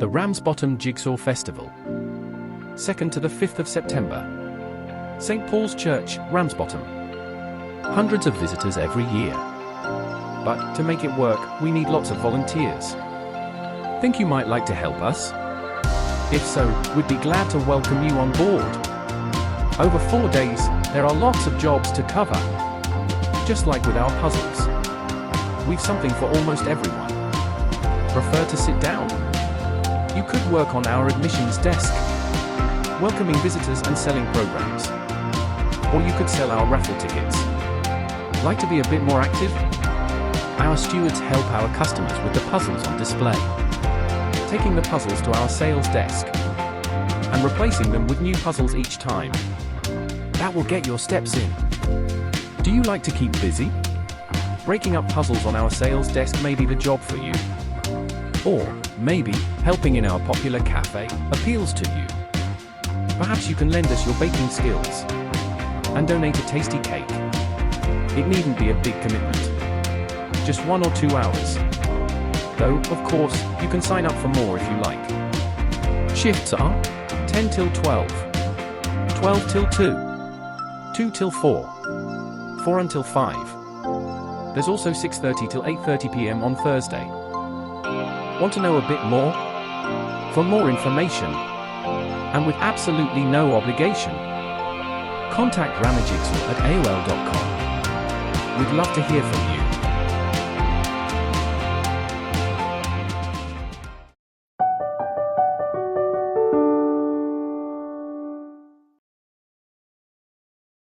The Ramsbottom Jigsaw Festival. 2nd to the 5th of September. St. Paul's Church, Ramsbottom. Hundreds of visitors every year. But to make it work, we need lots of volunteers. Think you might like to help us? If so, we'd be glad to welcome you on board. Over 4 days, there are lots of jobs to cover. Just like with our puzzles. We've something for almost everyone. Prefer to sit down? You could work on our admissions desk, welcoming visitors and selling programs. Or you could sell our raffle tickets. Like to be a bit more active? Our stewards help our customers with the puzzles on display, taking the puzzles to our sales desk and replacing them with new puzzles each time. That will get your steps in. Do you like to keep busy? Breaking up puzzles on our sales desk may be the job for you. Or maybe helping in our popular cafe appeals to you. Perhaps you can lend us your baking skills and donate a tasty cake. It needn't be a big commitment. Just 1 or 2 hours. Though, of course, you can sign up for more if you like. Shifts are 10 till 12, 12 till 2, 2 till 4, 4 until 5. There's also 6:30 till 8:30 p.m. on Thursday. Want to know a bit more? For more information, and with absolutely no obligation, contact ramajigsaw@aol.com. We'd love to hear from you.